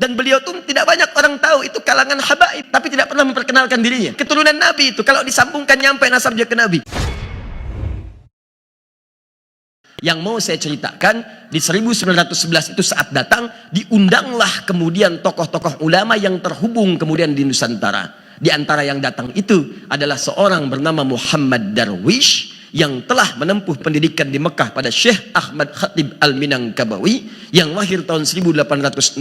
Dan beliau tuh tidak banyak orang tahu, itu kalangan habaib, tapi tidak pernah memperkenalkan dirinya. Keturunan Nabi itu, kalau disambungkan nyampe nasabnya ke Nabi. Yang mau saya ceritakan, di 1911 itu saat datang, diundanglah kemudian tokoh-tokoh ulama yang terhubung kemudian di Nusantara. Di antara yang datang itu adalah seorang bernama Muhammad Darwish, yang telah menempuh pendidikan di Mekah pada Syekh Ahmad Khatib Al-Minangkabawi, yang lahir tahun 1860,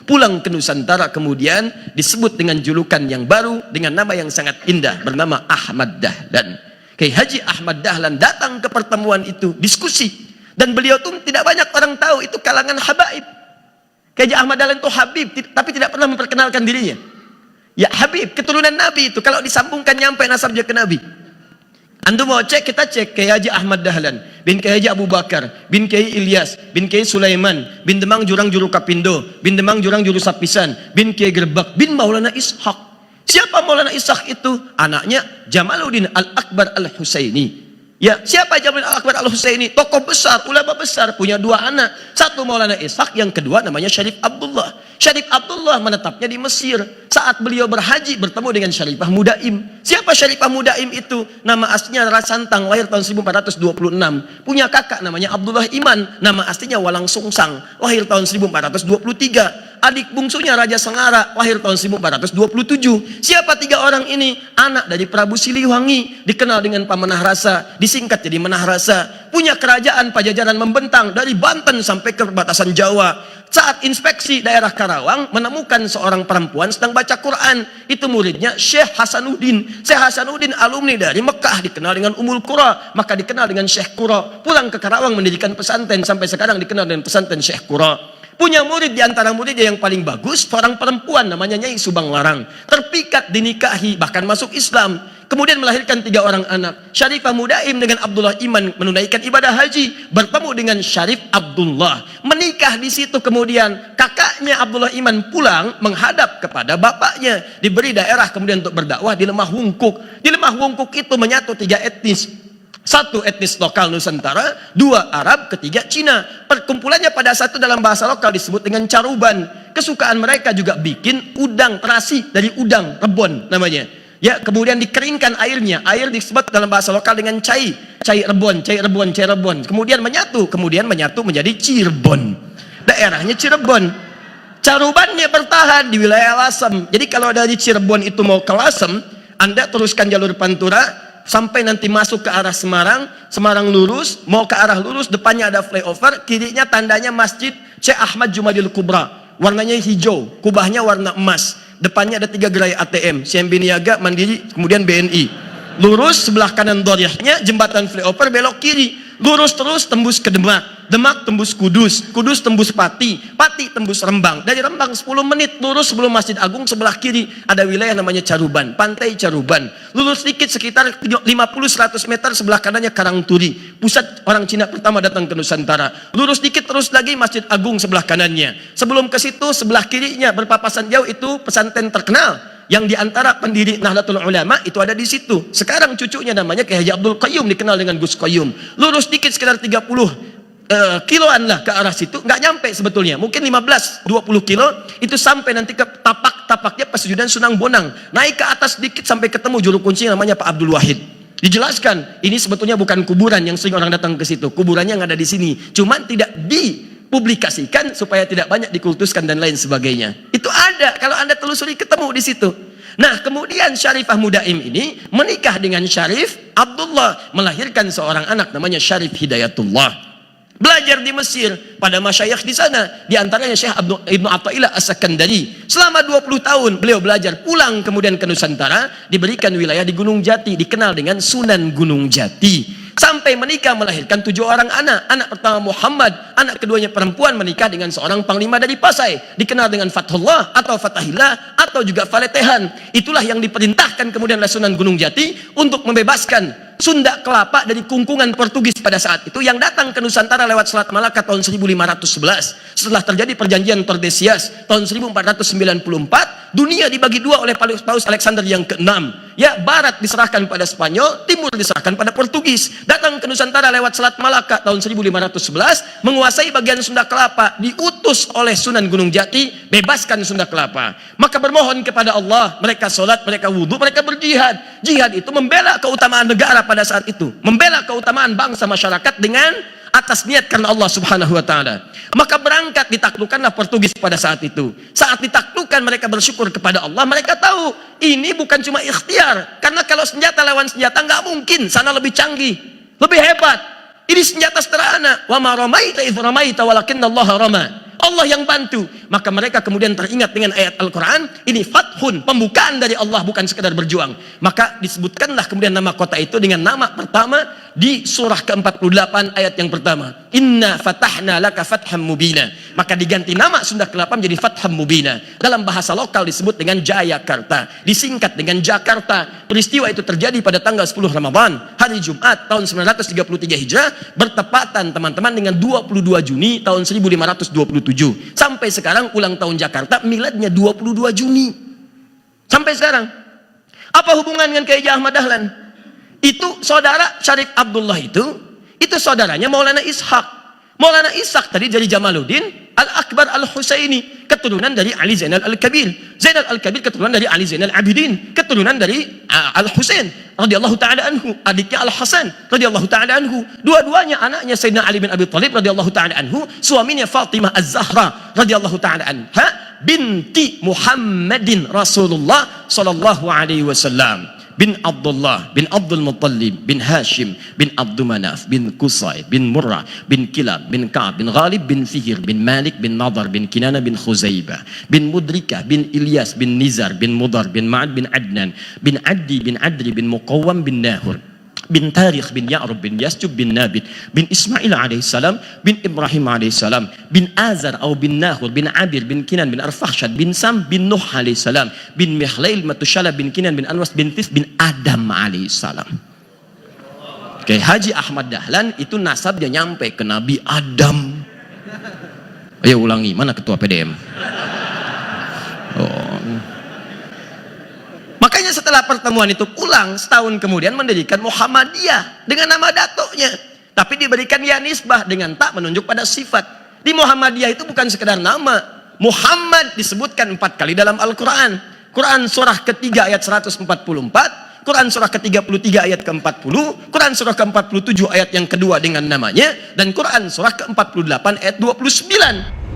pulang ke Nusantara kemudian disebut dengan julukan yang baru dengan nama yang sangat indah bernama Ahmad Dahlan. Kiai Haji Ahmad Dahlan datang ke pertemuan itu, diskusi, dan beliau tuh tidak banyak orang tahu, itu kalangan habaib. Kiai Haji Ahmad Dahlan itu habib, tapi tidak pernah memperkenalkan dirinya. Ya habib, keturunan Nabi itu, kalau disambungkan nyampe nasabnya ke Nabi. Antum mau cek, kita cek Kiai Haji Ahmad Dahlan bin Kiai Haji Abu Bakar bin Kiai Ilyas bin Kiai Sulaiman bin Demang Jurang Juru Kapindo bin Demang Jurang Juru Sapisan bin Kiai Gerbak bin Maulana Ishaq. Siapa Maulana Ishaq itu? Anaknya Jamaluddin Al-Akbar Al-Husaini. Ya, siapa Jamaluddin Al-Akbar Al-Husaini? Tokoh besar, ulama besar, punya dua anak. Satu Maulana Ishaq, yang kedua namanya Syarif Abdullah. Syarif Abdullah menetapnya di Mesir. Saat beliau berhaji bertemu dengan Syarifah Mudaim. Siapa Syarifah Mudaim itu? Nama aslinya Rasantang, lahir tahun 1426. Punya kakak namanya Abdullah Iman, nama aslinya Walang Sungsang, lahir tahun 1423. Adik bungsunya Raja Sengara, lahir tahun 1427. Siapa tiga orang ini? Anak dari Prabu Siliwangi, dikenal dengan Pamanah Rasa, disingkat jadi Menah Rasa. Punya kerajaan Pajajaran membentang dari Banten sampai ke perbatasan Jawa. Saat inspeksi daerah Karawang, menemukan seorang perempuan sedang baca Quran. Itu muridnya Syekh Hasanuddin. Syekh Hasanuddin alumni dari Mekah, dikenal dengan Umul Qura, maka dikenal dengan Syekh Qura. Pulang ke Karawang mendirikan pesantren, sampai sekarang dikenal dengan pesantren Syekh Qura. Punya murid, di antara muridnya yang paling bagus, seorang perempuan namanya Nyai Subang Larang. Terpikat, dinikahi, bahkan masuk Islam. Kemudian melahirkan 3 orang anak. Syarifah Mudaim dengan Abdullah Iman menunaikan ibadah haji, bertemu dengan Syarif Abdullah, menikah di situ. Kemudian kakaknya Abdullah Iman pulang menghadap kepada bapaknya, diberi daerah kemudian untuk berdakwah di Lemah Wungkuk. Di Lemah Wungkuk itu menyatu 3 etnis. 1 etnis lokal Nusantara, 2 Arab, 3 Cina. Perkumpulannya pada satu dalam bahasa lokal disebut dengan caruban. Kesukaan mereka juga bikin udang terasi dari udang rebon namanya. Ya, kemudian dikeringkan airnya. Air disebut dalam bahasa lokal dengan cai rebon, cai rebon, cai rebon. Kemudian menyatu menjadi Cirebon. Daerahnya Cirebon. Carubannya bertahan di wilayah Lasem. Jadi kalau dari Cirebon itu mau ke Lasem, Anda teruskan jalur Pantura sampai nanti masuk ke arah Semarang. Semarang lurus, mau ke arah lurus, depannya ada flyover, kirinya tandanya Masjid Syekh Ahmad Jumadil Kubra. Warnanya hijau, kubahnya warna emas. Depannya ada 3 gerai ATM, CMB Niaga, Mandiri, kemudian BNI. Lurus, sebelah kanan doriahnya jembatan flyover, belok kiri. Lurus terus tembus ke Demak, Demak tembus Kudus, Kudus tembus Pati, Pati tembus Rembang. Dari Rembang 10 menit lurus sebelum Masjid Agung, sebelah kiri ada wilayah namanya Caruban, Pantai Caruban. Lurus sedikit sekitar 50-100 meter, sebelah kanannya Karangturi, pusat orang Cina pertama datang ke Nusantara. Lurus sedikit terus lagi Masjid Agung sebelah kanannya. Sebelum ke situ sebelah kirinya berpapasan jauh itu pesantren terkenal yang diantara pendiri Nahdlatul Ulama itu ada di situ. Sekarang cucunya namanya Kiai Haji Abdul Qayyum, dikenal dengan Gus Qayyum. Lurus dikit sekitar 30 kiloan lah ke arah situ, nggak nyampe sebetulnya, mungkin 15-20 kilo itu sampai nanti ke tapaknya Pesujudan Sunang Bonang. Naik ke atas dikit sampai ketemu juru kunci namanya Pak Abdul Wahid. Dijelaskan ini sebetulnya bukan kuburan yang sering orang datang ke situ, kuburannya yang ada di sini, cuman tidak dipublikasikan supaya tidak banyak dikultuskan dan lain sebagainya. Itu ada, kalau Anda telusuri ketemu di situ. Nah, kemudian Syarifah Mudaim ini menikah dengan Syarif Abdullah, melahirkan seorang anak namanya Syarif Hidayatullah. Belajar di Mesir pada masyayikh di sana, di antaranya Syekh Ibnu Athaillah As-Sakandari. Selama 20 tahun beliau belajar, pulang kemudian ke Nusantara, diberikan wilayah di Gunung Jati, dikenal dengan Sunan Gunung Jati. Sampai menikah, melahirkan 7 orang anak. Anak pertama Muhammad, anak keduanya perempuan, menikah dengan seorang panglima dari Pasai, dikenal dengan Fathullah atau Fatahillah atau juga Faletehan. Itulah yang diperintahkan kemudian oleh Sunan Gunung Jati untuk membebaskan Sunda Kelapa dari kungkungan Portugis pada saat itu yang datang ke Nusantara lewat Selat Malaka tahun 1511. Setelah terjadi perjanjian Tordesillas tahun 1494, dunia dibagi dua oleh Paus Alexander yang ke-6. Ya, barat diserahkan pada Spanyol, timur diserahkan pada Portugis. Datang ke Nusantara lewat Selat Malaka tahun 1511, menguasai bagian Sunda Kelapa, diutus oleh Sunan Gunung Jati, bebaskan Sunda Kelapa. Maka bermohon kepada Allah, mereka sholat, mereka wudhu, mereka berjihad. Jihad itu membela keutamaan negara pada saat itu, membela keutamaan bangsa masyarakat dengan atas niat karena Allah Subhanahu wa taala. Maka berangkat, ditaklukkanlah Portugis pada saat itu. Saat ditaklukkan, mereka bersyukur kepada Allah. Mereka tahu ini bukan cuma ikhtiar, karena kalau senjata lawan senjata nggak mungkin, sana lebih canggih, lebih hebat. Ini senjata sederhana. Wa ma ramaita idz ramaita walakinnallaha rama. Allah yang bantu. Maka mereka kemudian teringat dengan ayat Al-Quran, ini fathun, pembukaan dari Allah, bukan sekedar berjuang. Maka disebutkanlah kemudian nama kota itu dengan nama pertama di surah ke-48 ayat yang pertama, inna fatahna laka fatham mubina. Maka diganti nama Sunda Kelapa menjadi Fatham Mubina. Dalam bahasa lokal disebut dengan Jayakarta, disingkat dengan Jakarta. Peristiwa itu terjadi pada tanggal 10 Ramadan, hari Jumat tahun 933 Hijrah, bertepatan teman-teman dengan 22 Juni tahun 1527. Sampai sekarang ulang tahun Jakarta miladnya 22 Juni. Sampai sekarang. Apa hubungan dengan Kiai Ahmad Dahlan? Itu saudara Syarif Abdullah itu saudaranya Maulana Ishaq. Maulana Ishaq tadi dari Jamaluddin Al-Akbar Al-Husaini, keturunan dari Ali Zainal Al-Kabir. Zainal Al-Kabir keturunan dari Ali Zainal Abidin, keturunan dari Al-Husain radhiyallahu taala anhu, adiknya Al-Hasan radhiyallahu taala anhu. Dua-duanya anaknya Sayyidina Ali bin Abi Thalib radhiyallahu taala anhu, suaminya Fatimah Az-Zahra radhiyallahu taala anha, binti Muhammadin Rasulullah sallallahu alaihi wasallam. Bin Abdullah, bin Abdul Muttalib, bin Hashim, bin Abdul Manaf, bin Qusay, bin Murrah, bin Kilab, bin Ka'ab, bin Ghalib, bin Fihr, bin Malik, bin Nadar, bin Kinana, bin Khuzaibah, bin Mudrikah, bin Ilyas, bin Nizar, bin Mudar, bin Ma'ad, bin Adnan, bin Addi, bin Adri, bin Muqawwam, bin Nahur, bin Tarikh, bin Ya'rub, bin Yasjub, bin Nabit, bin Ismail alaihissalam, bin Ibrahim alaihissalam, bin Azar atau bin Nahur, bin Abir, bin Kinan, bin Arfakhshad, bin Sam, bin Nuh alaihissalam, bin Mihlail, Matushala, bin Kinan, bin Anwas, bin Tis, bin Adam alaihissalam. Oke, Haji Ahmad Dahlan itu nasabnya nyampe ke Nabi Adam. Ayo ulangi, mana ketua PDM? Oh. Makanya setelah pertemuan itu pulang, setahun kemudian mendirikan Muhammadiyah dengan nama datuknya. Tapi diberikan ya nisbah dengan tak menunjuk pada sifat. Di Muhammadiyah itu bukan sekedar nama. Muhammad disebutkan 4 kali dalam Al-Quran. Quran surah ketiga ayat 144, Quran surah ke-33 ayat ke-40, Quran surah ke-47 ayat yang kedua dengan namanya, dan Quran surah ke-48 ayat 29.